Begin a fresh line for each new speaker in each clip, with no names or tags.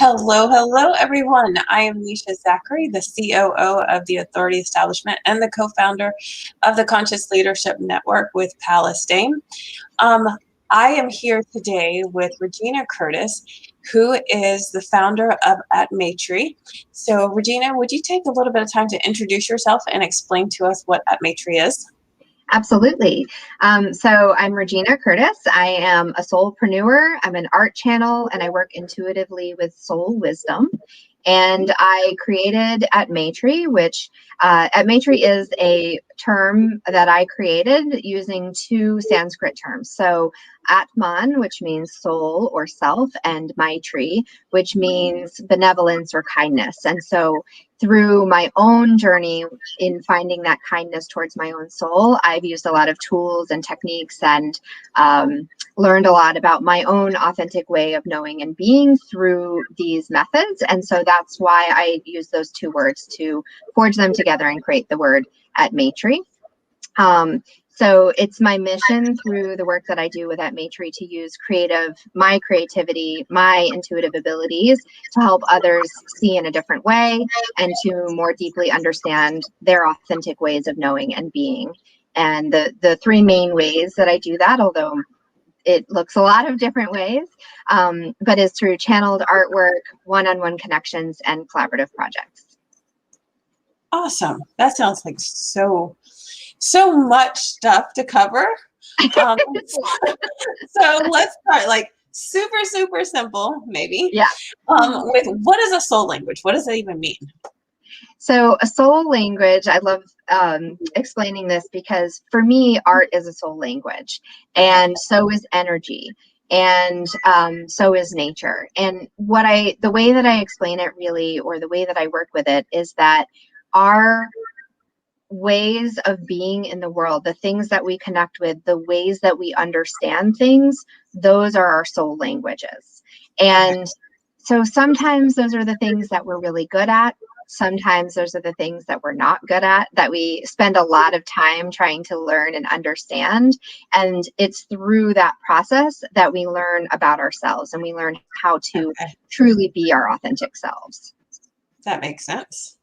Hello, everyone. I am Nisha Zachary, the COO of the Authority Establishment and the co-founder of the Conscious Leadership Network with Palestine. I am here today with Regyna Curtis, who is the founder of Amatri. So, Regyna, would you take a little bit of time to introduce yourself and explain to us what Amatri is?
Absolutely. So I'm Regyna Curtis. I am a soulpreneur. I'm an art channel, and I work intuitively with soul wisdom. And I created Amatri, which Amatri is a term that I created using two Sanskrit terms. So Atman, which means soul or self, and Maitri, which means benevolence or kindness. And so through my own journey in finding that kindness towards my own soul, I've used a lot of tools and techniques and learned a lot about my own authentic way of knowing and being through these methods. And so that's why I use those two words to forge them together and create the word Amatri. So it's my mission through the work that I do with Amatri to use my creativity, my intuitive abilities to help others see in a different way and to more deeply understand their authentic ways of knowing and being. And the three main ways that I do that, although it looks a lot of different ways, but is through channeled artwork, one-on-one connections, and collaborative projects.
Awesome. That sounds like so much stuff to cover. So let's start like super simple, maybe.
Yeah.
With what is a soul language? What does that even mean?
So a soul language, I love explaining this because for me, art is a soul language, and so is energy, and so is nature. And the way that I explain it really, or the way that I work with it, is that our ways of being in the world, the things that we connect with, the ways that we understand things, those are our soul languages. And so sometimes those are the things that we're really good at. Sometimes those are the things that we're not good at, that we spend a lot of time trying to learn and understand. And it's through that process that we learn about ourselves and we learn how to truly be our authentic selves.
That makes sense.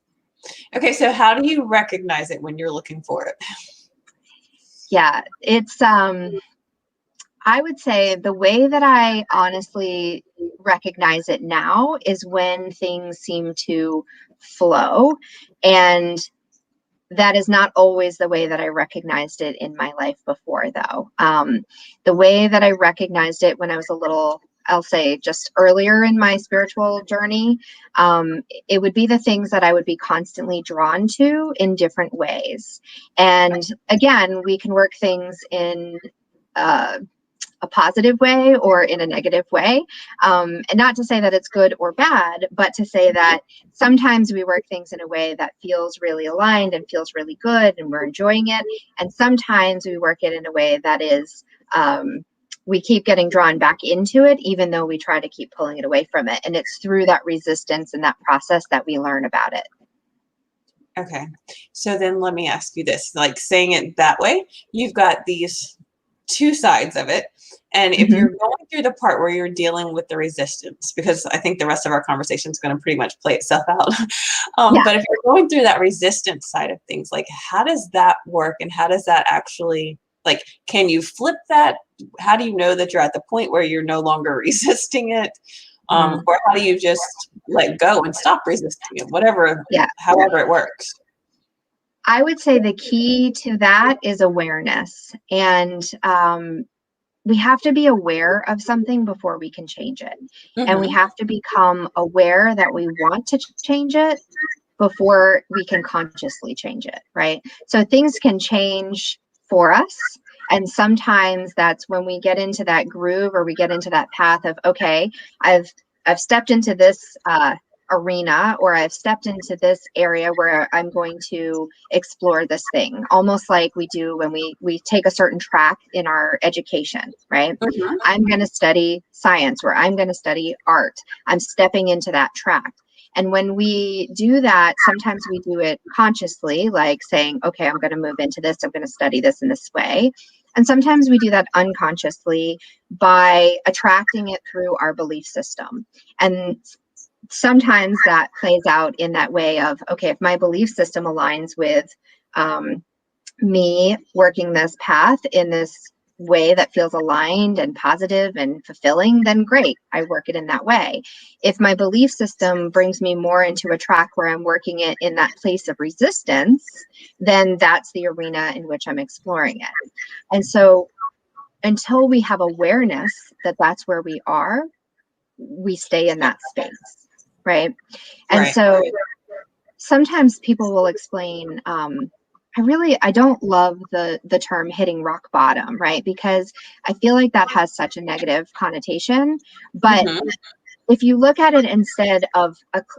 Okay, so how do you recognize it when you're looking for it?
Yeah, it's I would say the way that I honestly recognize it now is when things seem to flow, and that is not always the way that I recognized it in my life before, though. The way that I recognized it when I was a little, I'll say just earlier in my spiritual journey, it would be the things that I would be constantly drawn to in different ways. And again, we can work things in a positive way or in a negative way. And not to say that it's good or bad, but to say that sometimes we work things in a way that feels really aligned and feels really good and we're enjoying it. And sometimes we work it in a way that is, we keep getting drawn back into it, even though we try to keep pulling it away from it. And it's through that resistance and that process that we learn about it.
Okay. So then let me ask you this, like saying it that way, you've got these two sides of it. And if you're going through the part where you're dealing with the resistance, because I think the rest of our conversation is going to pretty much play itself out. But if you're going through that resistance side of things, like how does that work? And how does that actually, like, can you flip that? How do you know that you're at the point where you're no longer resisting it? Or how do you just let go and stop resisting it? However it works.
I would say the key to that is awareness. And we have to be aware of something before we can change it. And we have to become aware that we want to change it before we can consciously change it, right? So things can change for us. And sometimes that's when we get into that groove or we get into that path of, okay, I've stepped into this arena, or I've stepped into this area where I'm going to explore this thing, almost like we do when we take a certain track in our education, right? I'm going to study science, or I'm going to study art. I'm stepping into that track. And when we do that, sometimes we do it consciously, like saying, okay, I'm going to move into this, I'm going to study this in this way. And sometimes we do that unconsciously by attracting it through our belief system. And sometimes that plays out in that way of, okay, if my belief system aligns with me working this path in this way that feels aligned and positive and fulfilling, then great, I work it in that way. If my belief system brings me more into a track where I'm working it in that place of resistance, then that's the arena in which I'm exploring it. And so until we have awareness that that's where we are, we stay in that space, right? And
Right.
so sometimes people will explain, I don't love the term hitting rock bottom, right? Because I feel like that has such a negative connotation. But
Mm-hmm.
if you look at it instead of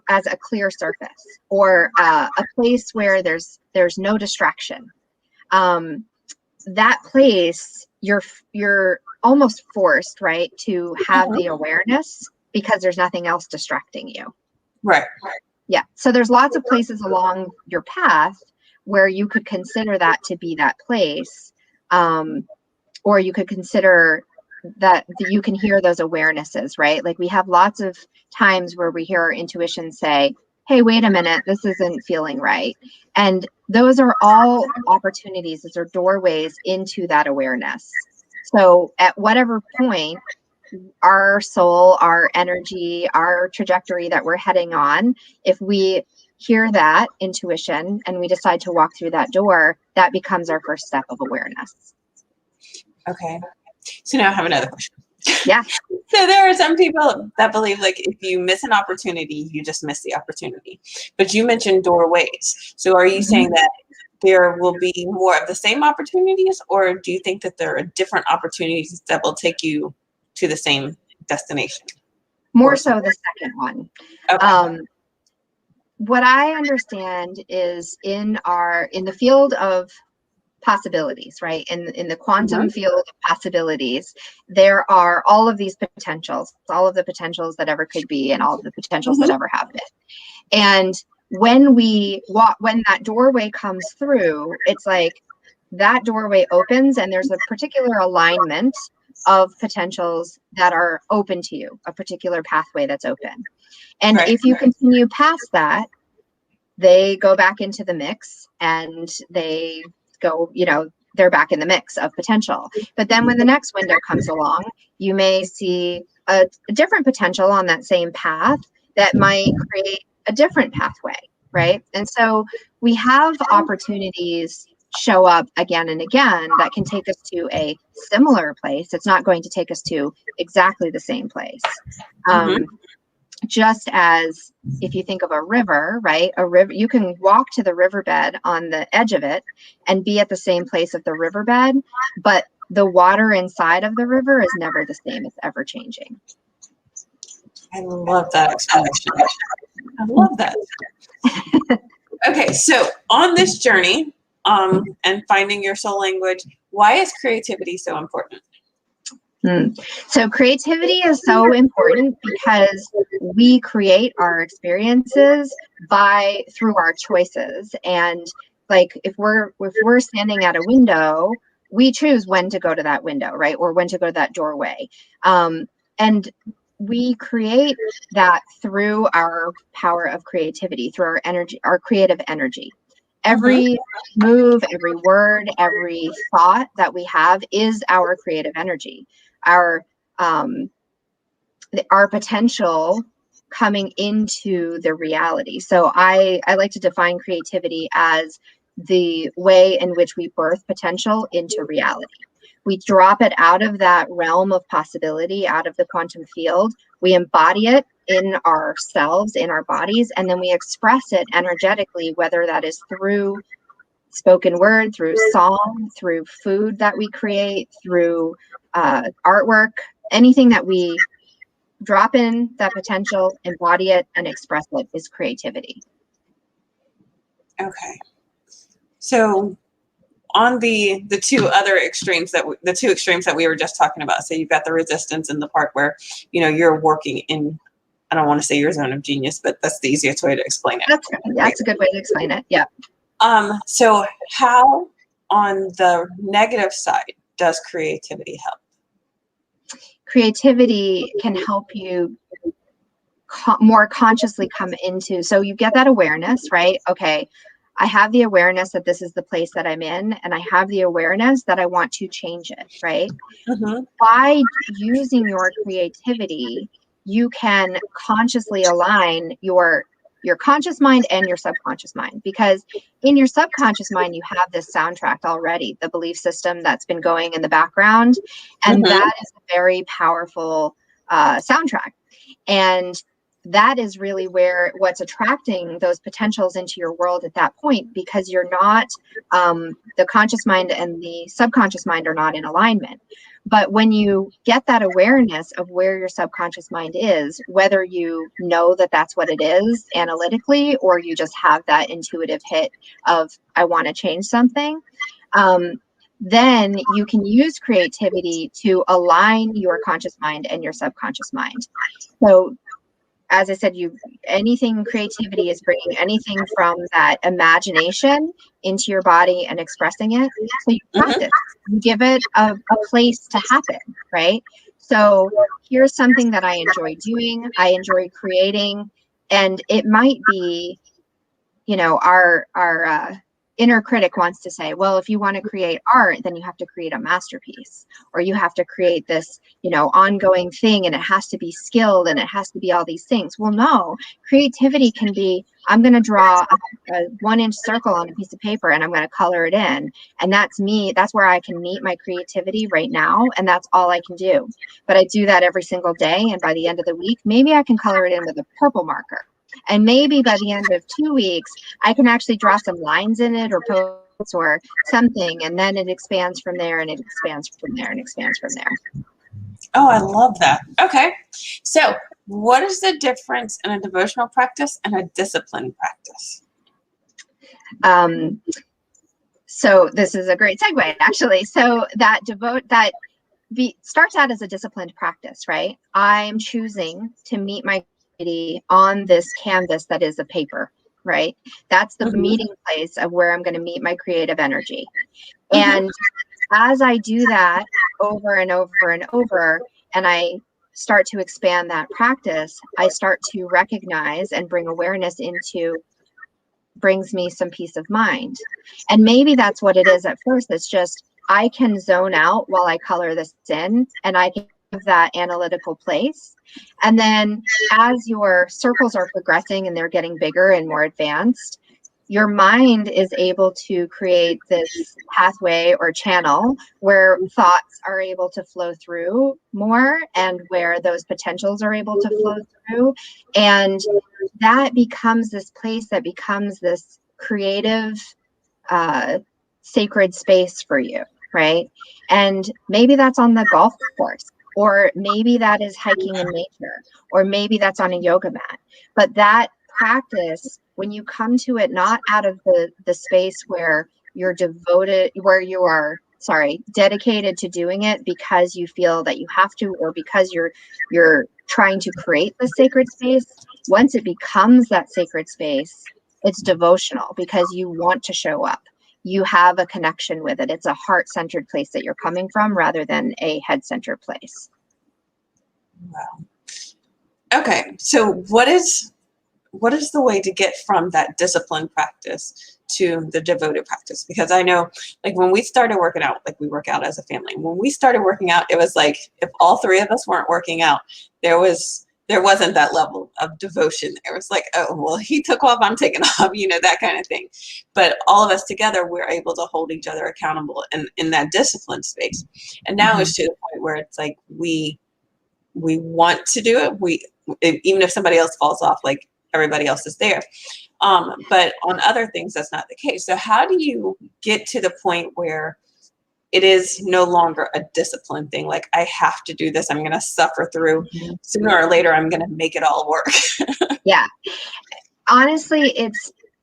as a clear surface, or a place where there's no distraction, that place you're almost forced, right, to have the awareness because there's nothing else distracting you.
Right.
Yeah. So there's lots of places along your path where you could consider that to be that place. Or you could consider that you can hear those awarenesses, right? Like we have lots of times where we hear our intuition say, hey, wait a minute, this isn't feeling right. And those are all opportunities, those are doorways into that awareness. So at whatever point, our soul, our energy, our trajectory that we're heading on, if we hear that intuition and we decide to walk through that door, that becomes our first step of awareness.
Okay. So now I have another question.
Yeah.
So there are some people that believe like if you miss an opportunity, you just miss the opportunity. But you mentioned doorways. So are you saying that there will be more of the same opportunities, or do you think that there are different opportunities that will take you to the same destination?
More so the second one.
Okay.
What I understand is in the field of possibilities, right? In the quantum field of possibilities, there are all of these potentials, all of the potentials that ever could be, and all of the potentials that ever have been. And when that doorway comes through, it's like that doorway opens and there's a particular alignment of potentials that are open to you, a particular pathway that's open. And
Right.
if you continue past that, they go back into the mix and they go, they're back in the mix of potential. But then when the next window comes along, you may see a different potential on that same path that might create a different pathway, right? And so we have opportunities show up again and again that can take us to a similar place. It's not going to take us to exactly the same place. Just as if you think of a river, right? A river, you can walk to the riverbed on the edge of it and be at the same place of the riverbed, but the water inside of the river is never the same. It's ever changing.
I love that explanation. I love that. Okay, so on this journey, and finding your soul language, why is creativity so important?
So creativity is so important because we create our experiences through our choices. And like if we're standing at a window, we choose when to go to that window, right? Or when to go to that doorway. And we create that through our power of creativity, through our energy, our creative energy. Every move, every word, every thought that we have is our creative energy. Our potential coming into the reality. So I like to define creativity as the way in which we birth potential into reality. We drop it out of that realm of possibility, out of the quantum field. We embody it in ourselves, in our bodies, and then we express it energetically, whether that is through spoken word, through song, through food that we create, through artwork, anything that we drop in that potential, embody it, and express it is creativity.
Okay. So on the two other extremes the two extremes that we were just talking about, so you've got the resistance and the part where you're working in, I don't want to say your zone of genius, but that's the easiest way to explain it.
That's a good way to explain it. Yeah.
So how on the negative side does creativity help?
Creativity can help you more consciously come into. So you get that awareness, right? Okay, I have the awareness that this is the place that I'm in, and I have the awareness that I want to change it, right?
Mm-hmm.
By using your creativity, you can consciously align your conscious mind and your subconscious mind, because in your subconscious mind you have this soundtrack already, the belief system that's been going in the background, and
Mm-hmm.
that is a very powerful soundtrack. And that is really where what's attracting those potentials into your world at that point, because you're not the conscious mind and the subconscious mind are not in alignment. But when you get that awareness of where your subconscious mind is, whether you know that that's what it is analytically, or you just have that intuitive hit of, I want to change something, then you can use creativity to align your conscious mind and your subconscious mind. So as I said, anything creativity is bringing anything from that imagination into your body and expressing it. So you
Mm-hmm.
practice, you give it a place to happen, right? So here's something that I enjoy doing, I enjoy creating, and it might be, our inner critic wants to say, well, if you want to create art, then you have to create a masterpiece, or you have to create this, ongoing thing, and it has to be skilled, and it has to be all these things. Well, no, creativity can be, I'm going to draw a 1-inch circle on a piece of paper and I'm going to color it in. And that's me. That's where I can meet my creativity right now. And that's all I can do. But I do that every single day. And by the end of the week, maybe I can color it in with a purple marker. And maybe by the end of 2 weeks, I can actually draw some lines in it or posts or something. And then it expands from there, and it expands from there, and expands from there.
Oh, I love that. Okay. So, what is the difference in a devotional practice and a disciplined practice?
So this is a great segue, actually. So that starts out as a disciplined practice, right? I'm choosing to meet my creativity on this canvas that is a paper, right? That's the
Mm-hmm.
meeting place of where I'm going to meet my creative energy.
Mm-hmm.
And as I do that over and over and over, and I start to expand that practice, I start to recognize and bring awareness into, brings me some peace of mind. And maybe that's what it is at first. It's just, I can zone out while I color this in, and I can give that analytical place. And then as your circles are progressing and they're getting bigger and more advanced, your mind is able to create this pathway or channel where thoughts are able to flow through more, and where those potentials are able to flow through. And that becomes this place that becomes this creative, sacred space for you, right? And maybe that's on the golf course, or maybe that is hiking in nature, or maybe that's on a yoga mat. But that practice, when you come to it not out of the space where you're devoted, where you are, dedicated to doing it because you feel that you have to, or because you're trying to create the sacred space. Once it becomes that sacred space, it's devotional because you want to show up. You have a connection with it. It's a heart-centered place that you're coming from, rather than a head-centered place.
Wow. Okay. So, what is the way to get from that disciplined practice to the devoted practice? Because I know, like, when we started working out, like, we work out as a family. When we started working out, it was like, if all three of us weren't working out, there wasn't that level of devotion. It was like, oh, well, he took off, I'm taking off, that kind of thing. But all of us together, we're able to hold each other accountable in that disciplined space. And now it's to the point where it's like we want to do it. Even if somebody else falls off, like, everybody else is there. But on other things, that's not the case. So how do you get to the point where it is no longer a discipline thing? Like, I have to do this. I'm going to suffer through. Sooner or later, I'm going to make it all work.
Yeah. Honestly,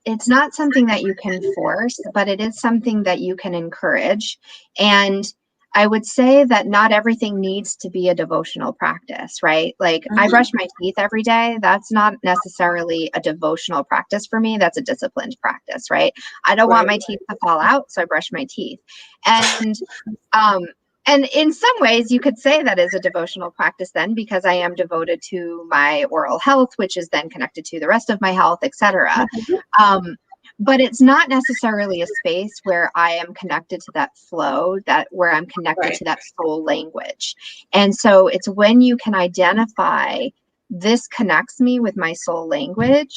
it's not something that you can force, but it is something that you can encourage. And I would say that not everything needs to be a devotional practice, right? Like, I
Mm-hmm.
brush my teeth every day. That's not necessarily a devotional practice for me. That's a disciplined practice, right? I don't want
Right.
my teeth to fall out, so I brush my teeth. And um And in some ways, you could say that is a devotional practice then, because I am devoted to my oral health, which is then connected to the rest of my health, etc. But it's not necessarily a space where I am connected to that flow, that where I'm connected to that soul language. And so it's when you can identify this connects me with my soul language,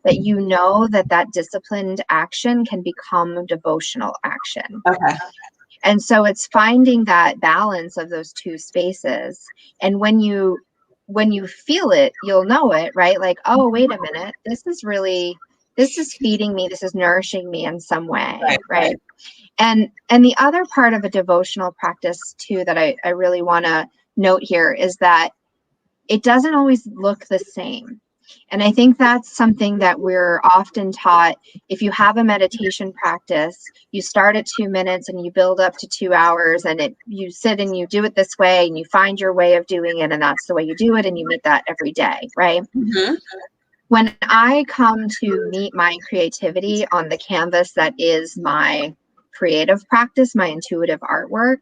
that you know that that disciplined action can become devotional action.
Okay.
And so it's finding that balance of those two spaces. And when you feel it, you'll know it, right? Like, oh, wait a minute, this is feeding me, this is nourishing me in some way, right? And the other part of a devotional practice too that I really want to note here is that it doesn't always look the same. And I think that's something that we're often taught. If you have a meditation practice, you start at 2 minutes and you build up to 2 hours, and you sit and you do it this way and you find your way of doing it, and that's the way you do it, and you meet that every day, right?
Mm-hmm.
When I come to meet my creativity on the canvas that is my creative practice, my intuitive artwork,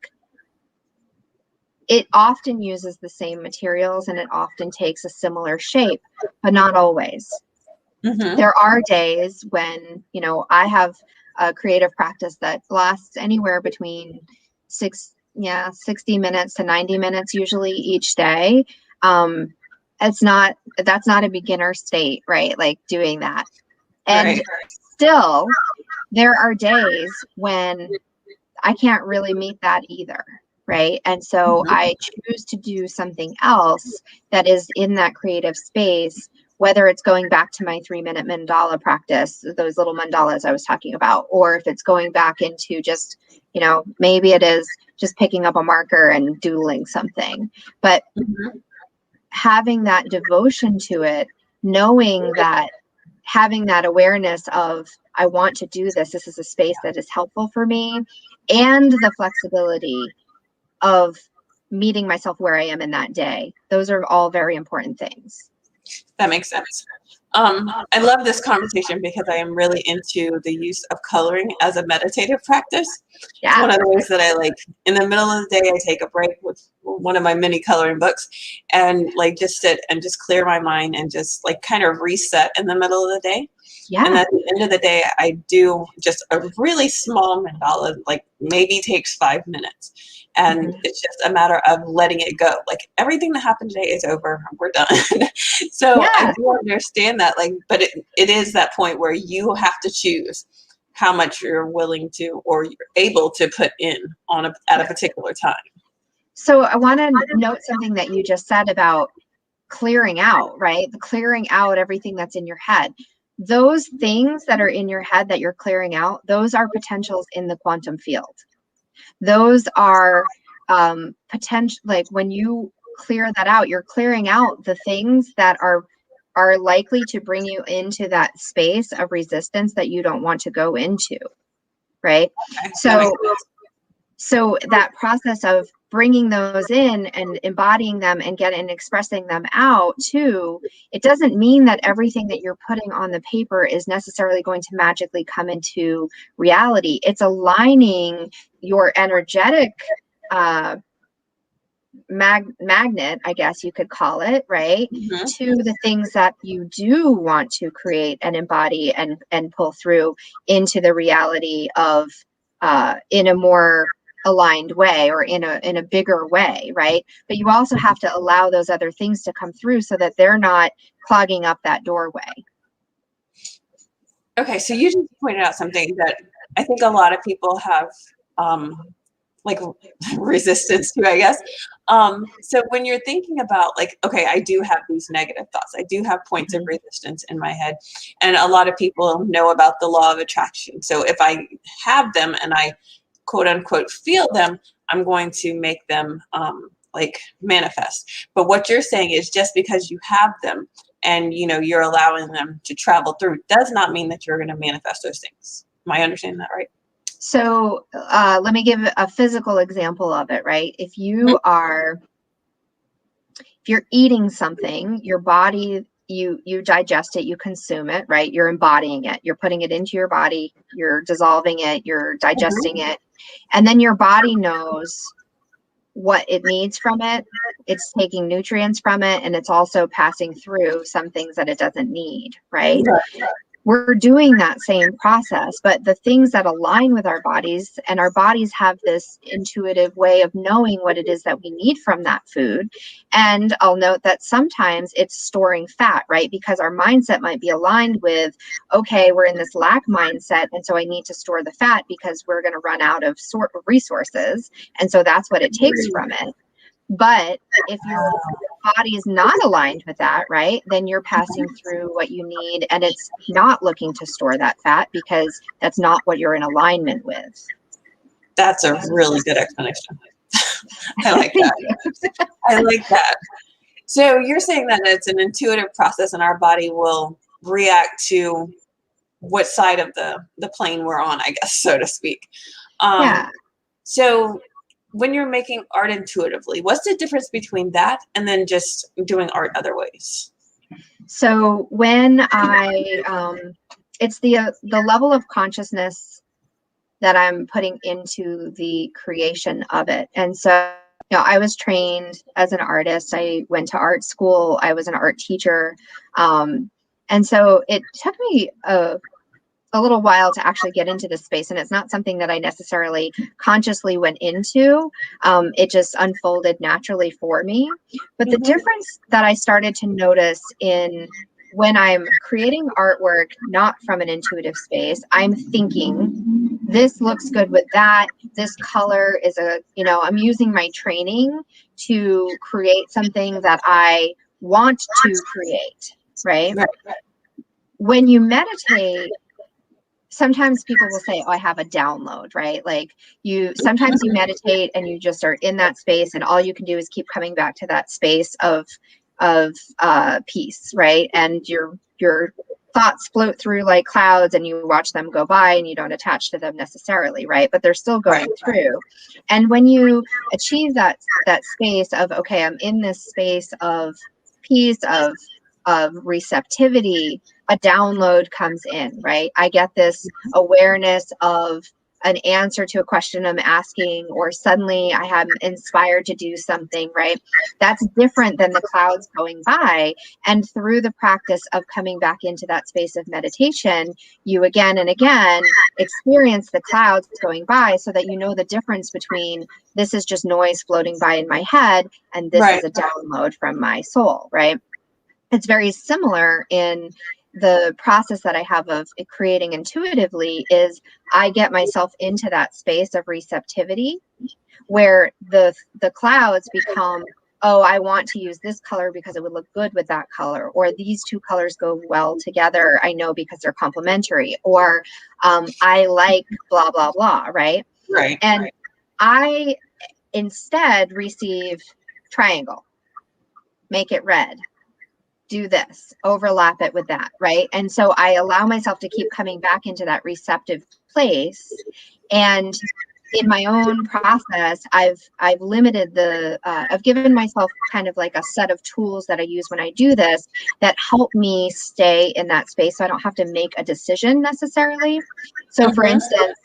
it often uses the same materials and it often takes a similar shape, but not always.
Mm-hmm.
There are days when, I have a creative practice that lasts anywhere between 60 minutes to 90 minutes, usually each day. That's not a beginner state, right? Like doing that. And still, there are days when I can't really meet that either. Right. And so I choose to do something else that is in that creative space, whether it's going back to my 3-minute mandala practice, those little mandalas I was talking about, or if it's going back into just, maybe it is just picking up a marker and doodling something. But having that devotion to it, knowing that, having that awareness of, I want to do this. This is a space that is helpful for me, and the flexibility of meeting myself where I am in that day. Those are all very important things.
That makes sense. I love this conversation because I am really into the use of coloring as a meditative practice.
Yeah.
It's one of the ways that I like, in the middle of the day, I take a break with one of my mini coloring books and like just sit and just clear my mind and just like kind of reset in the middle of the day.
Yeah.
And at the end of the day, I do just a really small mandala, like maybe takes 5 minutes. And it's just a matter of letting it go. Like everything that happened today is over. We're done. So I do understand that, like, but it is that point where you have to choose how much you're willing to or you're able to put in at a particular time.
So I want to note something that you just said about clearing out, right? The clearing out everything that's in your head. Those things that are in your head that you're clearing out, those are potentials in the quantum field. Those are potential, like when you clear that out, you're clearing out the things that are likely to bring you into that space of resistance that you don't want to go into, right? Okay. So that process of bringing those in and embodying them and expressing them out too, it doesn't mean that everything that you're putting on the paper is necessarily going to magically come into reality. It's aligning your energetic magnet, I guess you could call it, right, to the things that you do want to create and embody and pull through into the reality of in a more aligned way or in a bigger way, right? But you also have to allow those other things to come through so that they're not clogging up that doorway.
Okay, so you just pointed out something that I think a lot of people have like resistance to, I guess. So when you're thinking about like, okay, I do have these negative thoughts. I do have points of resistance in my head. And a lot of people know about the law of attraction. So if I have them and I quote unquote feel them, I'm going to make them like manifest. But what you're saying is just because you have them and you're allowing them to travel through does not mean that you're going to manifest those things. Am I understanding that right?
So let me give a physical example of it, right? If you're eating something, your body, you digest it, you consume it, right? You're embodying it. You're putting it into your body. You're dissolving it. You're digesting it. And then your body knows what it needs from it. It's taking nutrients from it, and it's also passing through some things that it doesn't need, right? We're doing that same process, but the things that align with our bodies, and our bodies have this intuitive way of knowing what it is that we need from that food. And I'll note that sometimes it's storing fat, right? Because our mindset might be aligned with, okay, we're in this lack mindset, and so I need to store the fat because we're going to run out of resources. And so that's what it takes from it. But if your body is not aligned with that, right, then you're passing through what you need, and it's not looking to store that fat because that's not what you're in alignment with.
That's a really good explanation. I like that. I like that. So you're saying that it's an intuitive process and our body will react to what side of the plane we're on, I guess, so to speak.
Yeah.
So when you're making art intuitively, what's the difference between that and then just doing art other ways?
So when it's the level of consciousness that I'm putting into the creation of it. And so, I was trained as an artist. I went to art school. I was an art teacher. And so it took me a little while to actually get into this space. And it's not something that I necessarily consciously went into. It just unfolded naturally for me. But the difference that I started to notice in when I'm creating artwork, not from an intuitive space, I'm thinking, this looks good with that. This color is I'm using my training to create something that I want to create, right? When you meditate, sometimes people will say, oh, I have a download, right? Like sometimes you meditate and you just are in that space, and all you can do is keep coming back to that space of peace, right? And your thoughts float through like clouds, and you watch them go by, and you don't attach to them necessarily, right? But they're still going through. And when you achieve that space of, okay, I'm in this space of peace, of receptivity, a download comes in, right? I get this awareness of an answer to a question I'm asking, or suddenly I am inspired to do something, right? That's different than the clouds going by. And through the practice of coming back into that space of meditation, you again and again experience the clouds going by, so that you know the difference between this is just noise floating by in my head, and this is a download from my soul, right? It's very similar in the process that I have of creating intuitively. Is I get myself into that space of receptivity where the clouds become, oh, I want to use this color because it would look good with that color, or these two colors go well together, I know, because they're complementary, or I like blah, blah, blah, right? And I instead receive triangle, make it red, do this, overlap it with that, right? And so I allow myself to keep coming back into that receptive place. And in my own process, I've limited I've given myself kind of like a set of tools that I use when I do this that help me stay in that space, so I don't have to make a decision necessarily. So for instance,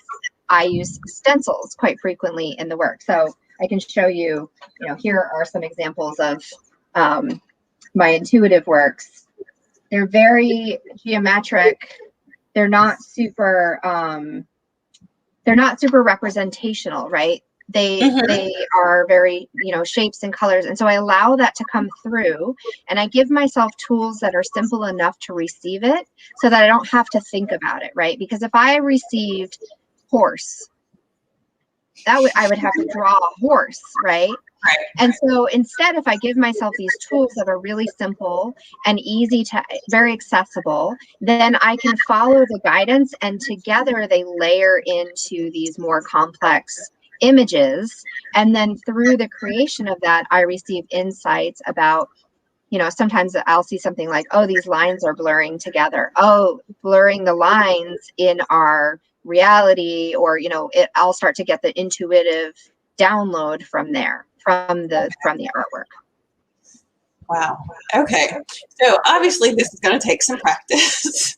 I use stencils quite frequently in the work. So I can show you, here are some examples of my intuitive works. They're very geometric. They're not super representational, right? They are very, shapes and colors. And so I allow that to come through, and I give myself tools that are simple enough to receive it, so that I don't have to think about it, right? Because if I received horse, I would have to draw a horse, right? And so instead, if I give myself these tools that are really simple and easy to, very accessible, then I can follow the guidance, and together they layer into these more complex images. And then through the creation of that, I receive insights about, sometimes I'll see something like, oh, these lines are blurring together. Oh, blurring the lines in our reality, or, I'll start to get the intuitive download from there, from the artwork.
Wow. Okay. So obviously this is going to take some practice,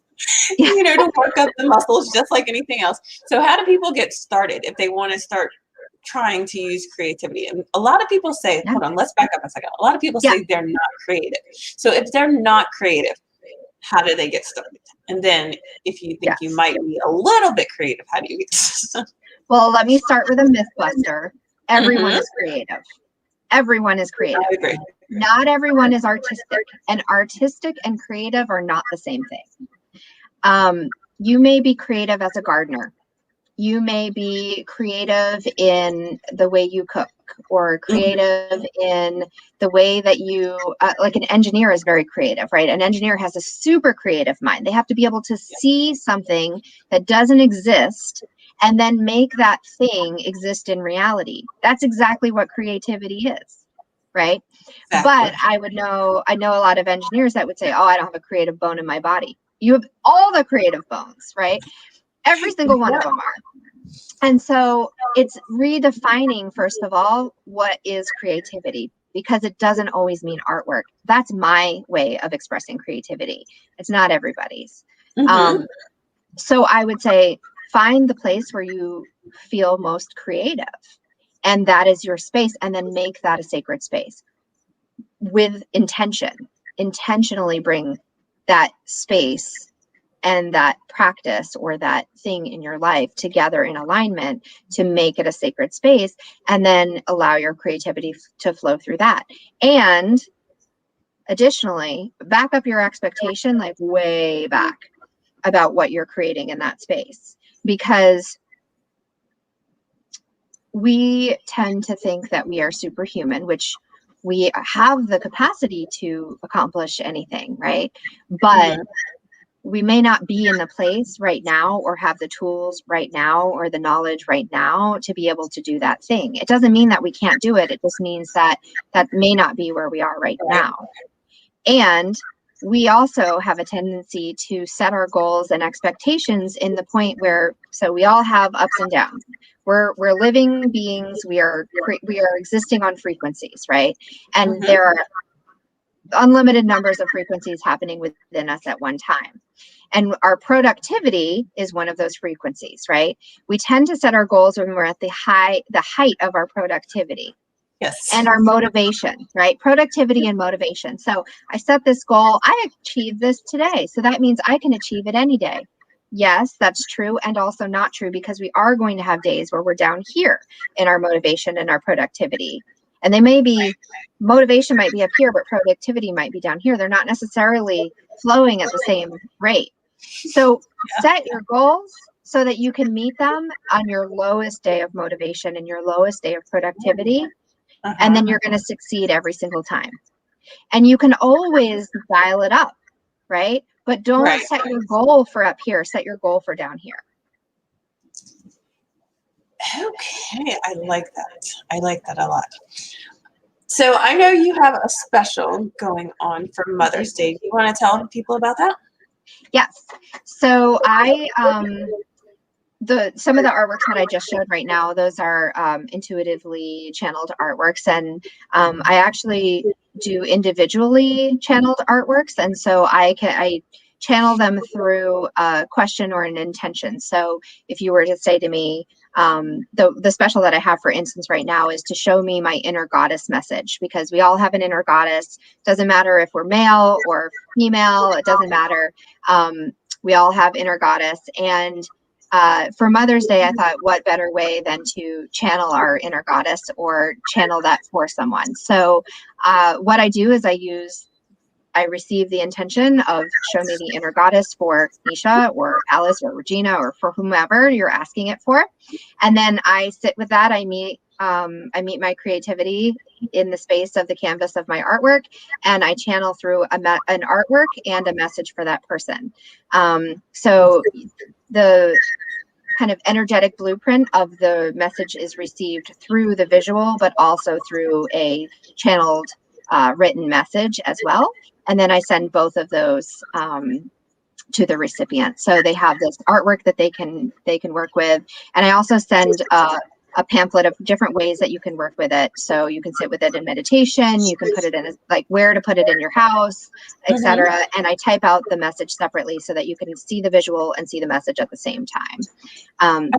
to work up the muscles, just like anything else. So how do people get started if they want to start trying to use creativity. And a lot of people say,
Yeah.
hold on, let's back up a second. A lot of people
Yeah.
say they're not creative. So if they're not creative, how do they get started? And then if you think you
Yes.
might be a little bit creative, how do you get started?
Well, let me start with a myth buster. Everyone
Mhm.
is creative. Everyone is creative.
I agree.
Not everyone is artistic, and artistic and creative are not the same thing. You may be creative as a gardener. You may be creative in the way you cook, or
Mhm.
creative in the way that you, like an engineer is very creative, right? An engineer has a super creative mind. They have to be able to see something that doesn't exist and then make that thing exist in reality. That's exactly what creativity is, right? But
Exactly.
I know a lot of engineers that would say, oh, I don't have a creative bone in my body. You have all the creative bones, right? Every single one of
Yep.
them are. And so it's redefining, first of all, what is creativity, because it doesn't always mean artwork. That's my way of expressing creativity. It's not everybody's.
Mhm.
Um, so I would say find the place where you feel most creative, and that is your space, and then make that a sacred space with intention. Intentionally bring that space and that practice or that thing in your life together in alignment to make it a sacred space, and then allow your creativity to flow through that. And additionally, back up your expectation, like way back, about what you're creating in that space, because we tend to think that we are superhuman, which we have the capacity to accomplish anything, right? But
Mhm.
we may not be in the place right now, or have the tools right now, or the knowledge right now to be able to do that thing. It doesn't mean that we can't do it. It just means that that may not be where we are right
Right.
now. And we also have a tendency to set our goals and expectations in the point where, so we all have ups and downs. We're living beings. We are existing on frequencies, right? And
Mhm.
there are unlimited numbers of frequencies happening within us at one time. And our productivity is one of those frequencies, right? We tend to set our goals when we're at the height of our productivity
Yes.
and our motivation, right? Productivity and motivation. So I set this goal, I achieved this today. So that means I can achieve it any day. Yes, that's true, and also not true, because we are going to have days where we're down here in our motivation and our productivity. And they may be, motivation might be up here, but productivity might be down here. They're not necessarily flowing at the same rate. So
Yeah.
set your goals so that you can meet them on your lowest day of motivation and your lowest day of productivity, and
Uh-huh.
then you're going to succeed every single time. And you can always dial it up, right? But don't
Right.
set your goal for up here, set your goal for down here.
Okay. I like that. I like that a lot. So I know you have a special going on for Mother's Day. Do you want to tell people about that?
Yes. So I the some of the artworks that I just showed right now, those are intuitively channeled artworks, and I actually do individually channeled artworks, and so I channel them through a question or an intention. So if you were to say to me, the special that I have, for instance, right now, is to show me my inner goddess message, because we all have an inner goddess. Doesn't matter if we're male or female, it doesn't matter. We all have inner goddess, and for Mother's Day, I thought, what better way than to channel our inner goddess, or channel that for someone. So what I do is I receive the intention of show me the inner goddess for Nisha or Alice or Regyna or for whomever you're asking it for. And then I sit with that. I meet my creativity in the space of the canvas of my artwork, and I channel through an artwork and a message for that person. So the kind of energetic blueprint of the message is received through the visual, but also through a channeled written message as well. And then I send both of those to the recipient, so they have this artwork that they can work with. And I also send a pamphlet of different ways that you can work with it. So you can sit with it in meditation, you can put it in like where to put it in your house,
Mm-hmm.
etc. And I type out the message separately so that you can see the visual and see the message at the same time. Um,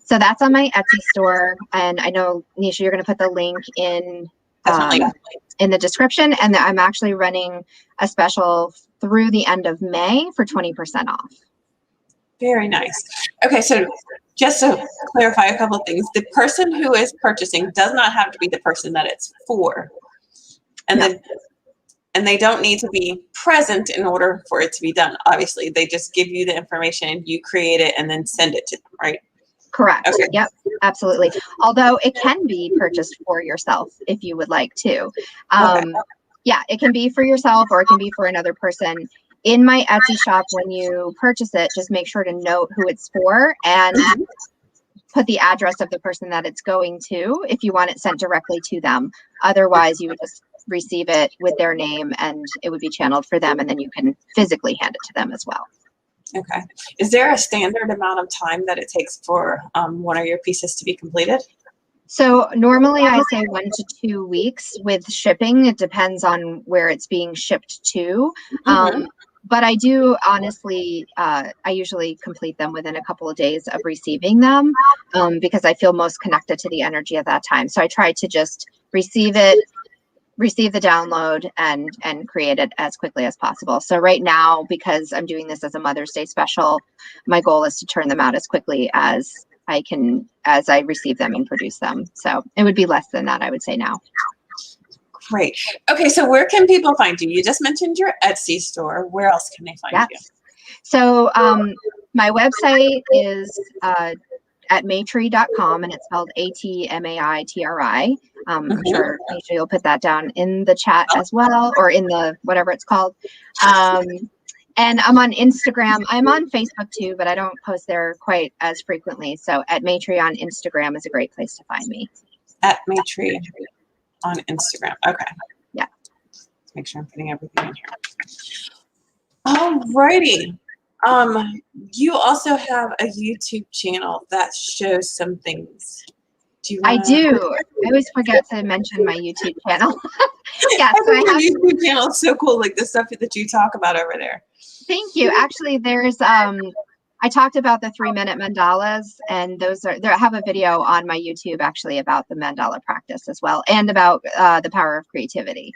So that's on my Etsy store. And I know, Nisha, you're going to put the link
Definitely.
in the description. And I'm actually running a special through the end of May for 20% off.
Very nice. Okay, so just to clarify a couple of things, the person who is purchasing does not have to be the person that it's for. And
No.
then and they don't need to be present in order for it to be done. Obviously, they just give you the information, you create it, and then send it to them, right?
Correct.
Okay.
Yep, absolutely. Although it can be purchased for yourself if you would like to.
Okay.
Yeah, it can be for yourself or it can be for another person. In my Etsy shop, when you purchase it, just make sure to note who it's for and put the address of the person that it's going to if you want it sent directly to them. Otherwise, you would just receive it with their name and it would be channeled for them, and then you can physically hand it to them as well.
Okay. Is there a standard amount of time that it takes for one of your pieces to be completed?
So normally I say 1 to 2 weeks with shipping. It depends on where it's being shipped to. But I do honestly, I usually complete them within a couple of days of receiving them because I feel most connected to the energy at that time. So I try to just receive the download and create it as quickly as possible. So right now, because I'm doing this as a Mother's Day special, my goal is to turn them out as quickly as I can, as I receive them and produce them. So it would be less than that, I would say now.
Great. Okay, so where can people find you? You just mentioned your Etsy store. Where else can they find you?
So my website is at matri.com, and it's spelled ATMAITRI. I'm sure Nisha, you'll put that down in the chat as well, or in the whatever it's called. And I'm on Instagram. I'm on Facebook too, but I don't post there quite as frequently. So at Matri on Instagram is a great place to find me. At
Matri on Instagram. Okay.
Yeah.
Let's make sure I'm putting everything in here. All righty. You also have a YouTube channel that shows some things.
I do. I always forget to mention my YouTube channel.
Yeah, so I have your YouTube channel is so cool, like the stuff that you talk about over there.
Thank you. Actually, there's I talked about the 3-minute mandalas, and those are there. I have a video on my YouTube actually about the mandala practice as well, and about the power of creativity.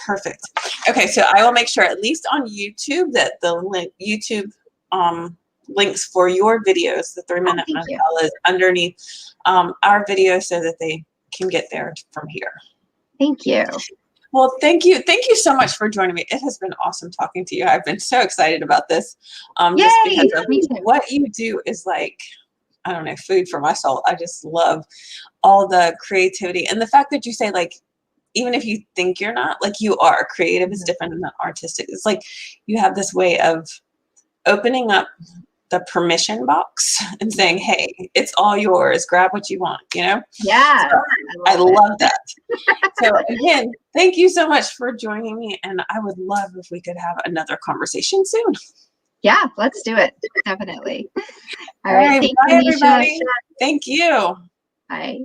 Perfect. Okay, so I will make sure, at least on YouTube, that the YouTube links for your videos, the 3-minute mandalas, underneath our video so that they can get there from here.
Thank you.
Well, thank you. Thank you so much for joining me. It has been awesome talking to you. I've been so excited about this. Just because of what you do is like, I don't know, food for my soul. I just love all the creativity and the fact that you say, like, even if you think you're not, like, you are. Creative is different than artistic. It's like you have this way of opening up the permission box and saying, hey, it's all yours. Grab what you want, you know?
Yeah.
So I love that. So again, thank you so much for joining me. And I would love if we could have another conversation soon.
Yeah, let's do it. Definitely.
All right. Bye, everybody. Thank you.
Bye.